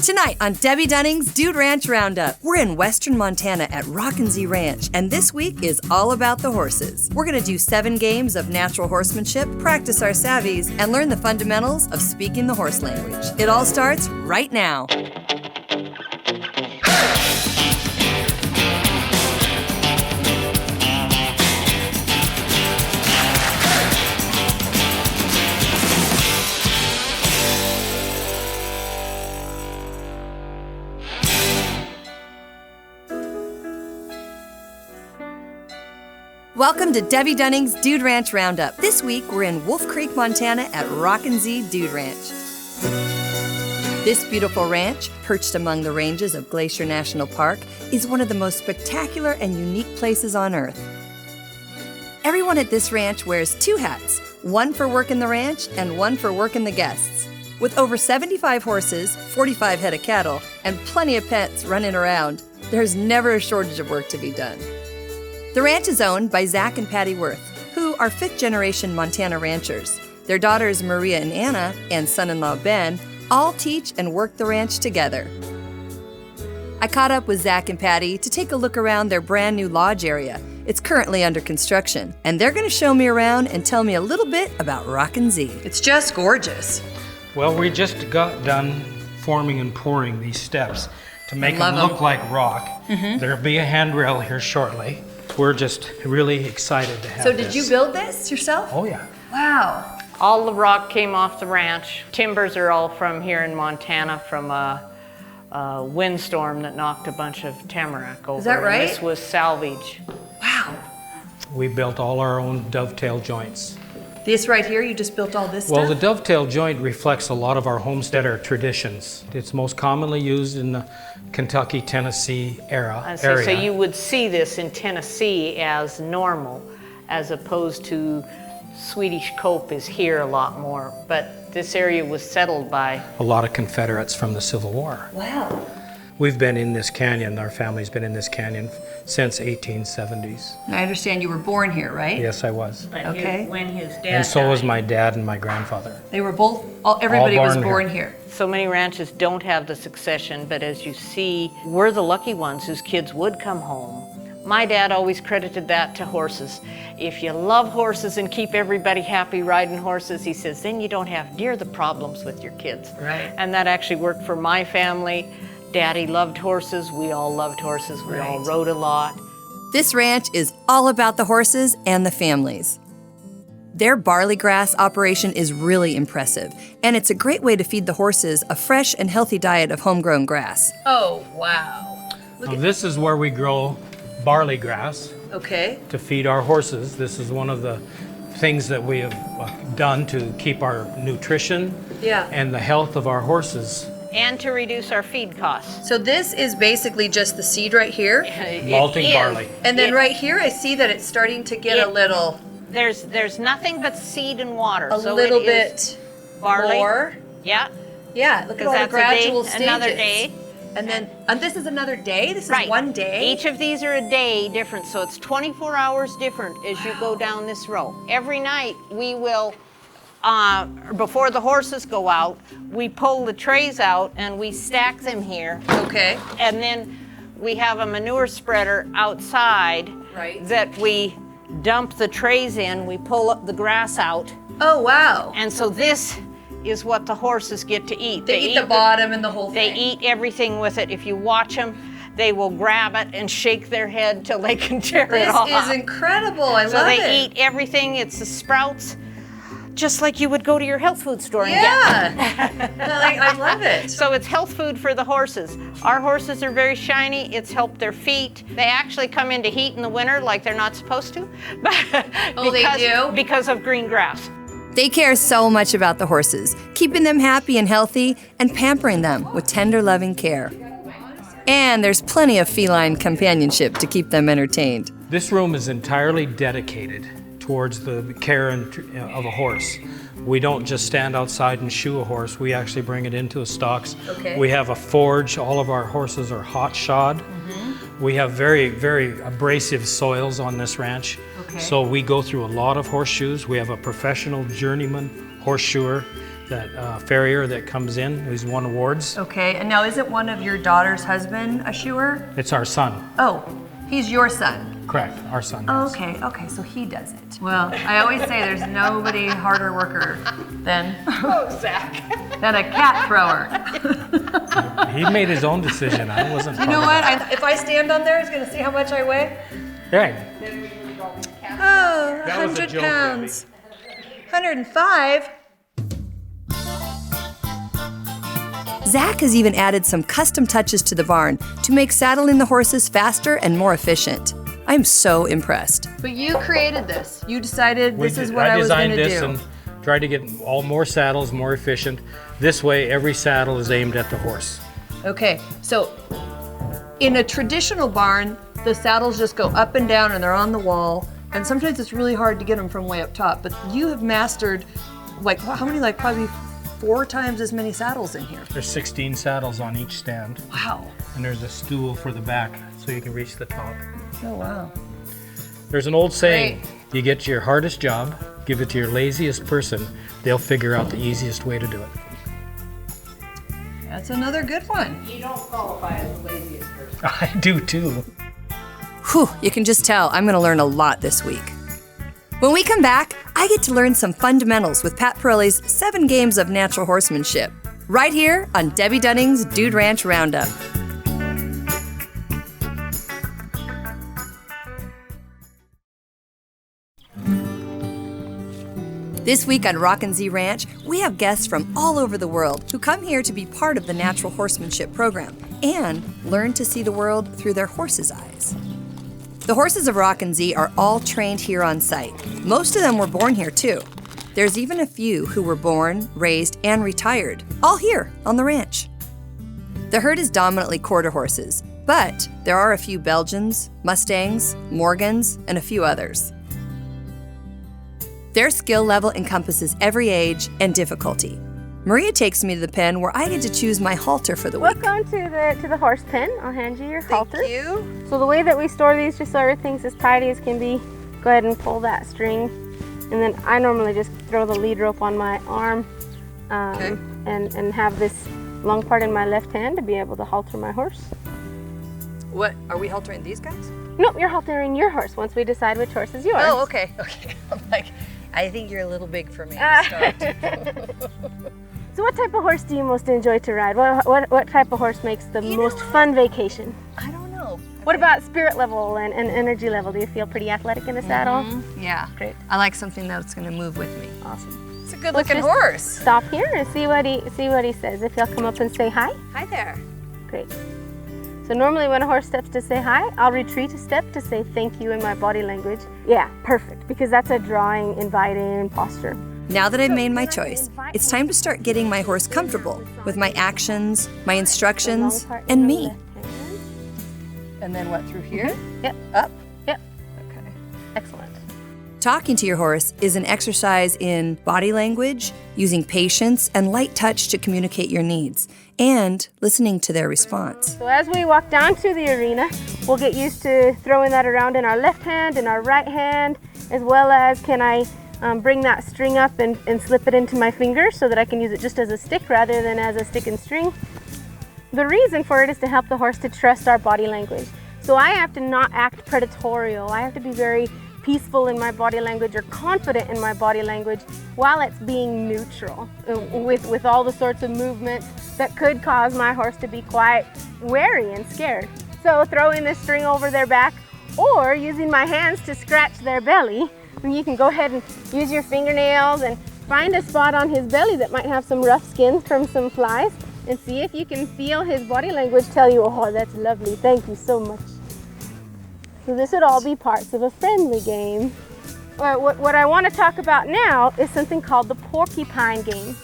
Tonight on Debbe Dunning's Dude Ranch Roundup, we're in western Montana at Rockin Z Ranch, and this week is all about the horses. We're going to do 7 games of natural horsemanship, practice our savvies, and learn the fundamentals of speaking the horse language. It all starts right now. Welcome to Debbe Dunning's Dude Ranch Roundup. This week, we're in Wolf Creek, Montana at Rockin Z Dude Ranch. This beautiful ranch, perched among the ranges of Glacier National Park, is one of the most spectacular and unique places on Earth. Everyone at this ranch wears 2 hats, one for working the ranch and one for working the guests. With over 75 horses, 45 head of cattle, and plenty of pets running around, there's never a shortage of work to be done. The ranch is owned by Zach and Patty Worth, who are 5th-generation Montana ranchers. Their daughters Maria and Anna, and son-in-law Ben, all teach and work the ranch together. I caught up with Zach and Patty to take a look around their brand new lodge area. It's currently under construction, and they're going to show me around and tell me a little bit about Rockin Z. It's just gorgeous. Well, we just got done forming and pouring these steps to make them look like rock. There'll be a handrail here shortly. We're just really excited to have this. So did you build this yourself? Oh, yeah. Wow. All the rock came off the ranch. Timbers are all from here in Montana from a windstorm that knocked a bunch of tamarack over. Is that right? And this was salvage. Wow. We built all our own dovetail joints. This right here, you just built all this stuff? Well, the dovetail joint reflects a lot of our homesteader traditions. It's most commonly used in the Kentucky, Tennessee area. So you would see this in Tennessee as normal, as opposed to Swedish cope is here a lot more. But this area was settled by a lot of Confederates from the Civil War. Wow. We've been in this canyon, our family's been in this canyon since 1870s. I understand you were born here, right? Yes, I was. Okay. When his dad And so died. was my dad and my grandfather. They were both, everybody was born here. So many ranches don't have the succession, but as you see, we're the lucky ones whose kids would come home. My dad always credited that to horses. If you love horses and keep everybody happy riding horses, he says, then you don't have near the problems with your kids. Right. And that actually worked for my family. Daddy loved horses, we all loved horses, we all rode a lot. This ranch is all about the horses and the families. Their barley grass operation is really impressive, and it's a great way to feed the horses a fresh and healthy diet of homegrown grass. Oh, wow. Now, this is where we grow barley grass to feed our horses. This is one of the things that we have done to keep our nutrition and the health of our horses. And to reduce our feed costs. So this is basically just the seed right here? Malting barley. And then right here I see that it's starting to get a little... There's nothing but seed and water. A little bit barley. more. Yeah. Yeah, look at all the gradual stages. Another day. And then, this is another day? This is Right. one day? Each of these are a day different, so it's 24 hours different as you go down this row. Every night we will, before the horses go out, we pull the trays out and we stack them here. Okay. And then we have a manure spreader outside that we dump the trays in, we pull up the grass out. Oh, wow. And so this is what the horses get to eat. They eat the bottom and the whole They thing. eat everything with it. If you watch them, they will grab it and shake their head till they can tear it off. This is incredible. I love it. So they eat everything. It's the sprouts, just like you would go to your health food store and get. I love it. So it's health food for the horses. Our horses are very shiny. It's helped their feet. They actually come into heat in the winter like they're not supposed to. They do? Because of green grass. They care so much about the horses, keeping them happy and healthy and pampering them with tender, loving care. And there's plenty of feline companionship to keep them entertained. This room is entirely dedicated towards the care of a horse. We don't just stand outside and shoe a horse. We actually bring it into the stocks. Okay. We have a forge. All of our horses are hot shod. We have very, very abrasive soils on this ranch. So we go through a lot of horseshoes. We have a professional journeyman horseshoer. farrier that comes in, who's won awards. Okay, and now isn't one of your daughter's husband a shoer? It's our son. Oh, he's your son. Correct, our son. Oh, okay, so he does it. Well, I always say there's nobody harder worker than than a cat thrower. He made his own decision. I wasn't. You know what? If I stand on there, he's gonna see how much I weigh. Right. Oh, That was a 100 joke, pounds. 105. Zach has even added some custom touches to the barn to make saddling the horses faster and more efficient. I'm so impressed. But you created this. You decided this is what I was going to do. I designed this and tried to get more saddles, more efficient. This way, every saddle is aimed at the horse. Okay, so in a traditional barn, the saddles just go up and down and they're on the wall. And sometimes it's really hard to get them from way up top. But you have mastered, like, how many, like probably 4 times as many saddles in here. There's 16 saddles on each stand. Wow. And there's a stool for the back so you can reach the top. Oh, wow. There's an old saying, you get your hardest job, give it to your laziest person, they'll figure out the easiest way to do it. That's another good one. You don't qualify as the laziest person. I do too. Whew, you can just tell I'm going to learn a lot this week. When we come back, I get to learn some fundamentals with Pat Pirelli's 7 games of natural horsemanship, right here on Debbe Dunning's Dude Ranch Roundup. This week on Rockin Z Ranch, we have guests from all over the world who come here to be part of the natural horsemanship program and learn to see the world through their horses' eyes. The horses of Rockin Z are all trained here on site. Most of them were born here too. There's even a few who were born, raised, and retired, all here on the ranch. The herd is dominantly quarter horses, but there are a few Belgians, Mustangs, Morgans, and a few others. Their skill level encompasses every age and difficulty. Maria takes me to the pen where I get to choose my halter for the week. Welcome to the horse pen. I'll hand you your halter. Thank you. So the way that we store these, just so everything's as tidy as can be, go ahead and pull that string. And then I normally just throw the lead rope on my arm and have this long part in my left hand to be able to halter my horse. What, are we haltering these guys? Nope, you're haltering your horse once we decide which horse is yours. Oh, okay. I'm like, I think you're a little big for me to start. So what type of horse do you most enjoy to ride? What type of horse makes the most fun vacation? I don't know. What about spirit level and energy level? Do you feel pretty athletic in the saddle? Yeah. Great. I like something that's going to move with me. Awesome. It's a good looking horse. Stop here and see what he says. If he'll come up and say hi. Hi there. Great. So normally when a horse steps to say hi, I'll retreat a step to say thank you in my body language. Yeah, perfect, because that's a drawing, inviting posture. Now that I've made my choice, it's time to start getting my horse comfortable with my actions, my instructions, and me. And then what, through here? Yep. Up? Yep. Okay. Excellent. Talking to your horse is an exercise in body language, using patience and light touch to communicate your needs, and listening to their response. So as we walk down to the arena, we'll get used to throwing that around in our left hand and our right hand, as well as can I bring that string up and slip it into my finger so that I can use it just as a stick rather than as a stick and string. The reason for it is to help the horse to trust our body language. So I have to not act predatorial. I have to be very peaceful in my body language or confident in my body language while it's being neutral with all the sorts of movements that could cause my horse to be quite wary and scared. So throwing this string over their back or using my hands to scratch their belly, and you can go ahead and use your fingernails and find a spot on his belly that might have some rough skin from some flies and see if you can feel his body language tell you, oh, that's lovely, thank you so much. So this would all be parts of a friendly game. What I want to talk about now is something called the porcupine game.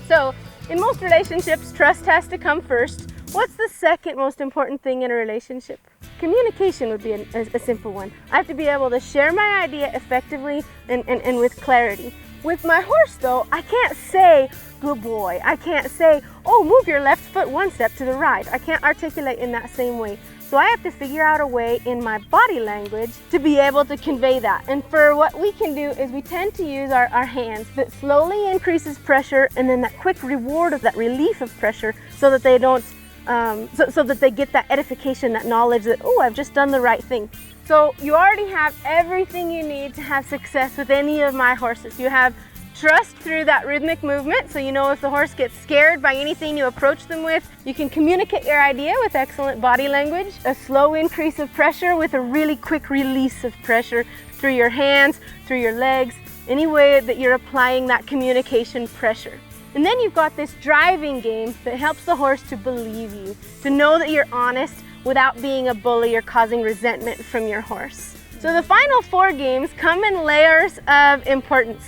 So in most relationships, trust has to come first. What's the second most important thing in a relationship? Communication would be a simple one. I have to be able to share my idea effectively and with clarity. With my horse though, I can't say, good boy. I can't say, oh, move your left foot 1 step to the right. I can't articulate in that same way. So I have to figure out a way in my body language to be able to convey that. And for what we can do is we tend to use our hands that slowly increases pressure, and then that quick reward of that relief of pressure, so that they don't, so that they get that edification, that knowledge that, oh, I've just done the right thing. So you already have everything you need to have success with any of my horses. You have trust through that rhythmic movement, so you know if the horse gets scared by anything you approach them with. You can communicate your idea with excellent body language, a slow increase of pressure with a really quick release of pressure through your hands, through your legs, any way that you're applying that communication pressure. And then you've got this driving game that helps the horse to believe you, to know that you're honest without being a bully or causing resentment from your horse. So the final 4 games come in layers of importance.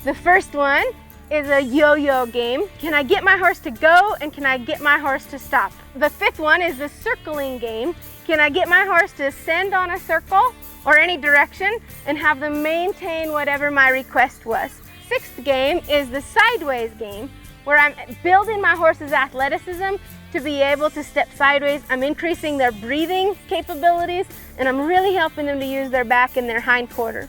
The first one is a yo-yo game. Can I get my horse to go, and can I get my horse to stop? The 5th one is the circling game. Can I get my horse to ascend on a circle or any direction and have them maintain whatever my request was? 6th game is the sideways game, where I'm building my horse's athleticism to be able to step sideways. I'm increasing their breathing capabilities, and I'm really helping them to use their back and their hind quarter.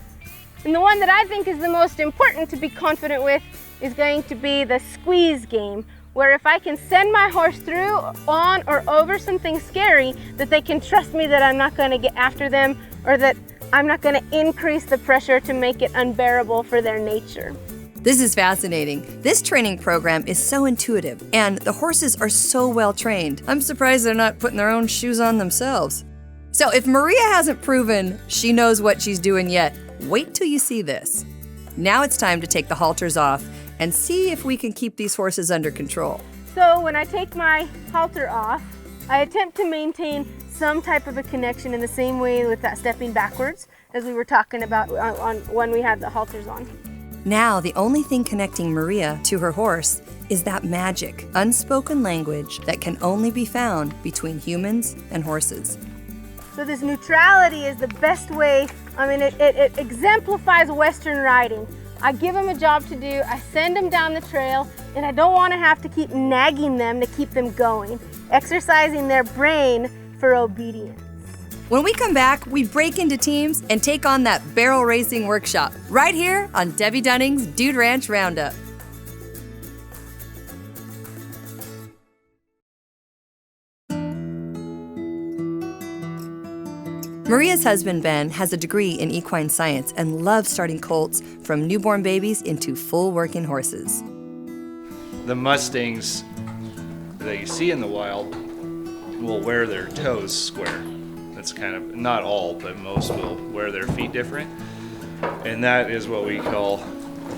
And the one that I think is the most important to be confident with is going to be the squeeze game, where if I can send my horse through, on, or over something scary, that they can trust me that I'm not going to get after them, or that I'm not going to increase the pressure to make it unbearable for their nature. This is fascinating. This training program is so intuitive, and the horses are so well trained. I'm surprised they're not putting their own shoes on themselves. So if Maria hasn't proven she knows what she's doing yet, wait till you see this. Now it's time to take the halters off and see if we can keep these horses under control. So when I take my halter off, I attempt to maintain some type of a connection in the same way with that stepping backwards as we were talking about on when we had the halters on. Now the only thing connecting Maria to her horse is that magic, unspoken language that can only be found between humans and horses. So this neutrality is the best way. I mean, it exemplifies Western riding. I give them a job to do, I send them down the trail, and I don't want to have to keep nagging them to keep them going, exercising their brain for obedience. When we come back, we break into teams and take on that barrel racing workshop right here on Debbe Dunning's Dude Ranch Roundup. Maria's husband, Ben, has a degree in equine science and loves starting colts from newborn babies into full working horses. The Mustangs that you see in the wild will wear their toes square. That's kind of, not all, but most will wear their feet different. And that is what we call,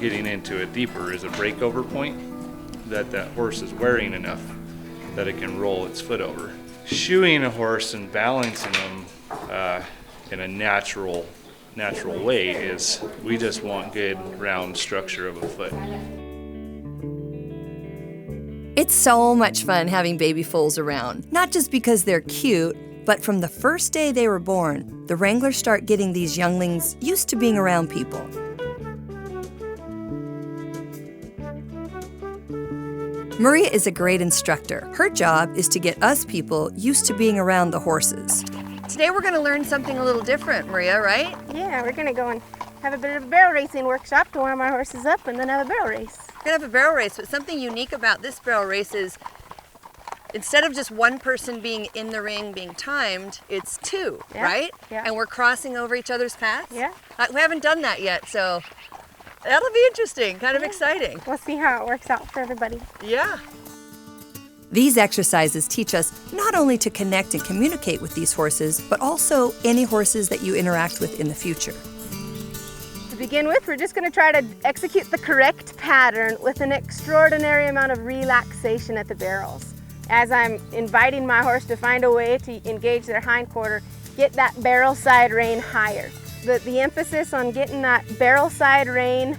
getting into it deeper, is a breakover point that horse is wearing enough that it can roll its foot over. Shoeing a horse and balancing them in a natural way is, we just want good round structure of a foot. It's so much fun having baby foals around, not just because they're cute, but from the first day they were born, the wranglers start getting these younglings used to being around people. Maria is a great instructor. Her job is to get us people used to being around the horses. Today we're going to learn something a little different, Maria, right? Yeah, we're going to go and have a bit of a barrel racing workshop to warm our horses up, and then have a barrel race. We're going to have a barrel race, but something unique about this barrel race is instead of just one person being in the ring being timed, it's 2, yeah, right? Yeah. And we're crossing over each other's paths? Yeah. We haven't done that yet, so that'll be interesting, kind of exciting. We'll see how it works out for everybody. Yeah. These exercises teach us not only to connect and communicate with these horses, but also any horses that you interact with in the future. To begin with, we're just going to try to execute the correct pattern with an extraordinary amount of relaxation at the barrels. As I'm inviting my horse to find a way to engage their hindquarter, get that barrel side rein higher. The emphasis on getting that barrel side rein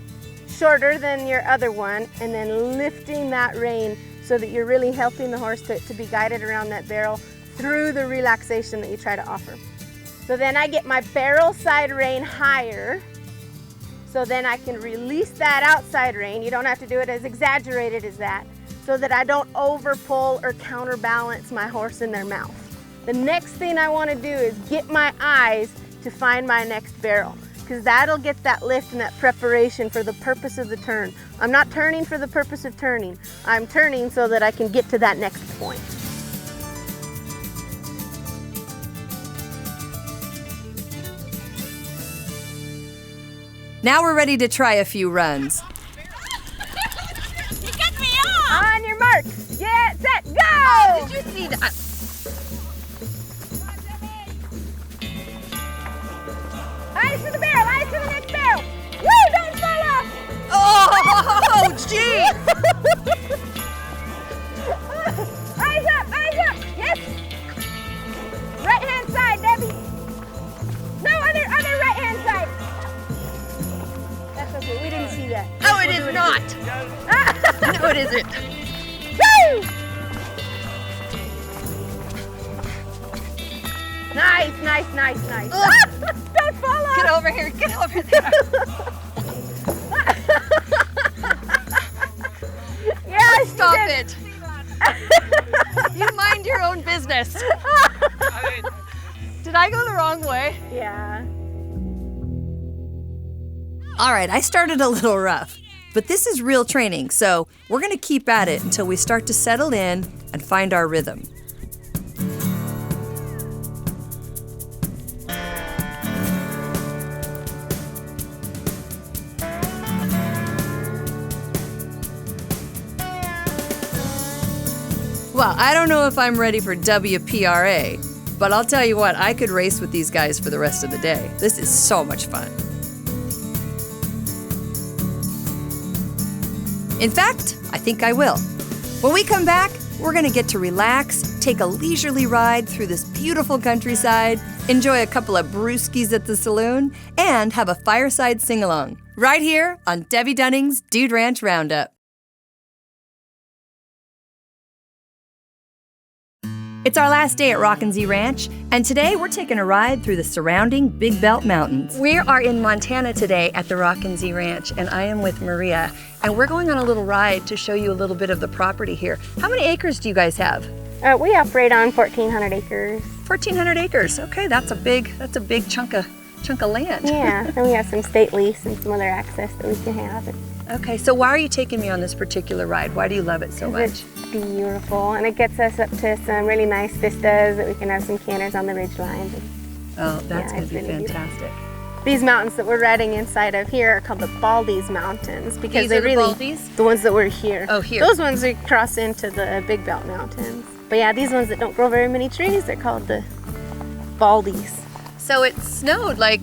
shorter than your other one, and then lifting that rein so that you're really helping the horse to be guided around that barrel through the relaxation that you try to offer. So then I get my barrel side rein higher, so then I can release that outside rein. You don't have to do it as exaggerated as that, so that I don't over pull or counterbalance my horse in their mouth. The next thing I want to do is get my eyes to find my next barrel, because that'll get that lift and that preparation for the purpose of the turn. I'm not turning for the purpose of turning. I'm turning so that I can get to that next point. Now we're ready to try a few runs. You cut me off! On your mark, get set, go! Oh, did you see that? Eyes for the barrel, eyes for the next barrel. Woo, don't fall off! Oh, gee! Eyes up, yes! Right hand side, Debbie. No, other right hand side. That's okay, we didn't see that. No, it is not. No, it isn't. Woo! Nice. Don't fall off. Get over here, get over there. Yeah, Stop it. You mind your own business. Did I go the wrong way? Yeah. All right, I started a little rough, but this is real training, so we're gonna keep at it until we start to settle in and find our rhythm. Well, I don't know if I'm ready for WPRA, but I'll tell you what, I could race with these guys for the rest of the day. This is so much fun. In fact, I think I will. When we come back, we're gonna get to relax, take a leisurely ride through this beautiful countryside, enjoy a couple of brewskis at the saloon, and have a fireside sing-along, right here on Debbe Dunning's Dude Ranch Roundup. It's our last day at Rockin Z Ranch, and today we're taking a ride through the surrounding Big Belt Mountains. We are in Montana today at the Rockin Z Ranch, and I am with Maria, and we're going on a little ride to show you a little bit of the property here. How many acres do you guys have? We operate on 1,400 acres. 1,400 acres. Okay, that's a big chunk of land. Yeah, and we have some state lease and some other access that we can have. Okay, so why are you taking me on this particular ride? Why do you love it so much? It's beautiful, and it gets us up to some really nice vistas that we can have some canters on the ridge lines. Oh, that's going to be really fantastic. These mountains that we're riding inside of here are called the Baldy's Mountains because These they are the really Baldies? the ones that were here. Oh, here. Those ones we cross into the Big Belt Mountains. But yeah, these ones that don't grow very many trees, they're called the Baldies. So it snowed like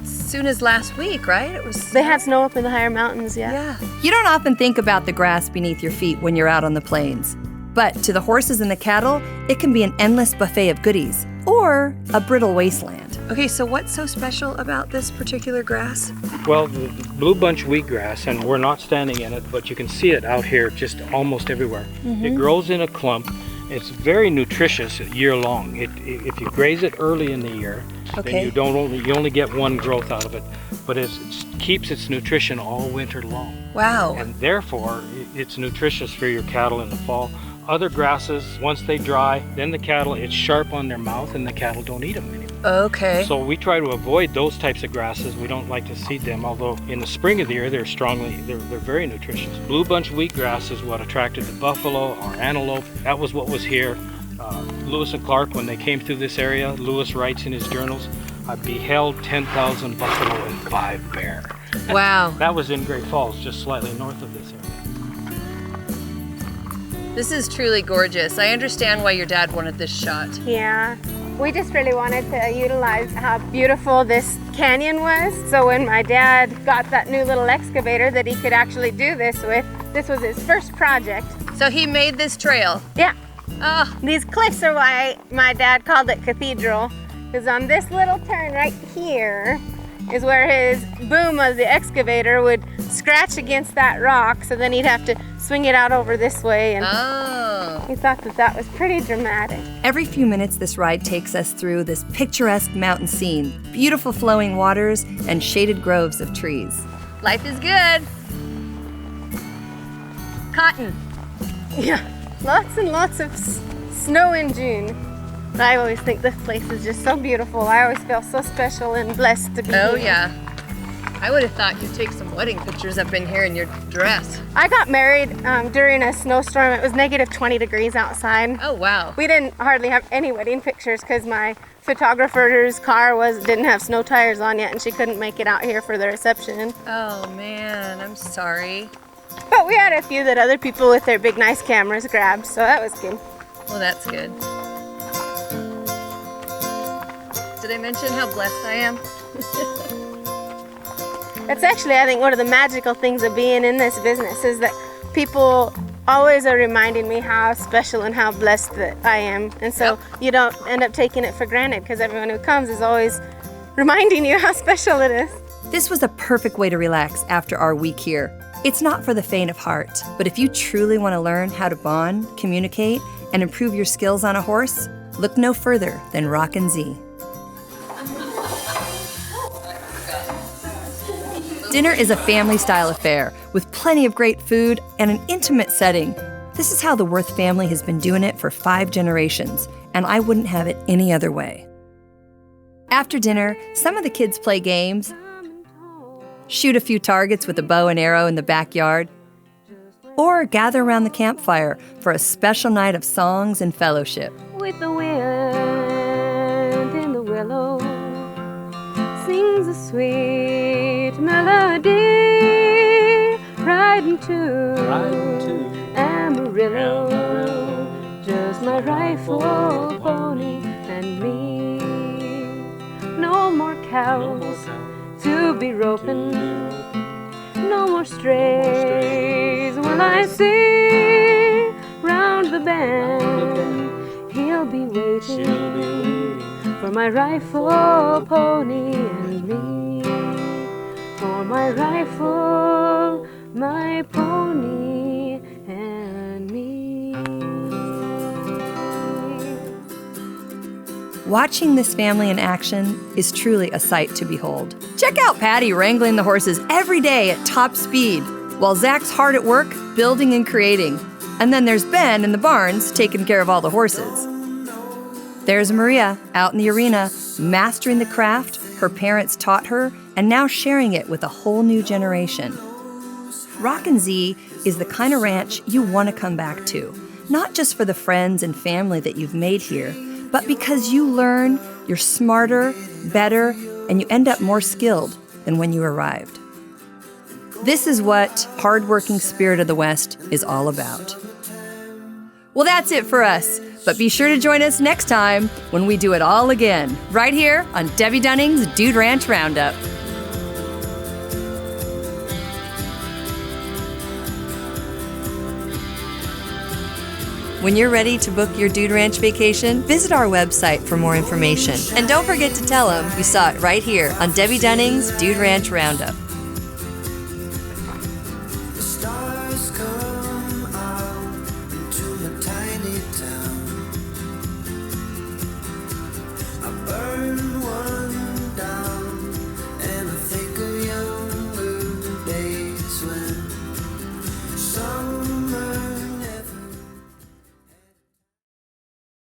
soon as last week, right? They had snow up in the higher mountains, yeah. You don't often think about the grass beneath your feet when you're out on the plains. But to the horses and the cattle, it can be an endless buffet of goodies or a brittle wasteland. Okay, so what's so special about this particular grass? Well, the blue bunch wheatgrass, and we're not standing in it, but you can see it out here just almost everywhere. It grows in a clump. It's very nutritious year long. If you graze it early in the year, then you only get one growth out of it, but it keeps its nutrition all winter long. Wow. And therefore, it's nutritious for your cattle in the fall. Other grasses, once they dry, then the cattle, it's sharp on their mouth and the cattle don't eat them anymore. Okay. So we try to avoid those types of grasses. We don't like to seed them, although in the spring of the year, they're very nutritious. Blue bunch wheatgrass is what attracted the buffalo or antelope. That was what was here. Lewis and Clark, when they came through this area, Lewis writes in his journals, I beheld 10,000 buffalo and 5 bear. Wow. That was in Great Falls, just slightly north of this area. This is truly gorgeous. I understand why your dad wanted this shot. Yeah. We just really wanted to utilize how beautiful this canyon was. So when my dad got that new little excavator that he could actually do this with, this was his first project. So he made this trail. Yeah. Oh, These cliffs are why my dad called it Cathedral, because on this little turn right here is where his boom of the excavator would scratch against that rock, so then he'd have to swing it out over this way, and he thought that was pretty dramatic. Every few minutes, this ride takes us through this picturesque mountain scene, beautiful flowing waters, and shaded groves of trees. Life is good. Cotton. Yeah, lots and lots of snow in June. I always think this place is just so beautiful. I always feel so special and blessed to be here. Oh, yeah. I would have thought you'd take some wedding pictures up in here in your dress. I got married during a snowstorm. It was negative 20 degrees outside. Oh, wow. We didn't hardly have any wedding pictures because my photographer's car didn't have snow tires on yet, and she couldn't make it out here for the reception. Oh, man, I'm sorry. But we had a few that other people with their big nice cameras grabbed, so that was good. Well, that's good. Did I mention how blessed I am? That's actually, I think, one of the magical things of being in this business is that people always are reminding me how special and how blessed that I am. And so you don't end up taking it for granted because everyone who comes is always reminding you how special it is. This was a perfect way to relax after our week here. It's not for the faint of heart, but if you truly want to learn how to bond, communicate, and improve your skills on a horse, look no further than Rockin Z. Dinner is a family-style affair with plenty of great food and an intimate setting. This is how the Worth family has been doing it for 5 generations, and I wouldn't have it any other way. After dinner, some of the kids play games, shoot a few targets with a bow and arrow in the backyard, or gather around the campfire for a special night of songs and fellowship. With the wind in the willow sings a sweet melody, riding to Amarillo, just my rifle, pony, and me. No more cows to be roping, no more strays will I see. Round the bend he'll be waiting for my rifle, pony, and me. For my rifle, my pony, and me. Watching this family in action is truly a sight to behold. Check out Patty wrangling the horses every day at top speed, while Zach's hard at work building and creating. And then there's Ben in the barns taking care of all the horses. There's Maria out in the arena, mastering the craft her parents taught her and now sharing it with a whole new generation. Rockin Z is the kind of ranch you want to come back to, not just for the friends and family that you've made here, but because you learn, you're smarter, better, and you end up more skilled than when you arrived. This is what hardworking Spirit of the West is all about. Well, that's it for us, but be sure to join us next time when we do it all again, right here on Debbe Dunning's Dude Ranch Roundup. When you're ready to book your Dude Ranch vacation, visit our website for more information. And don't forget to tell them you saw it right here on Debbe Dunning's Dude Ranch Roundup.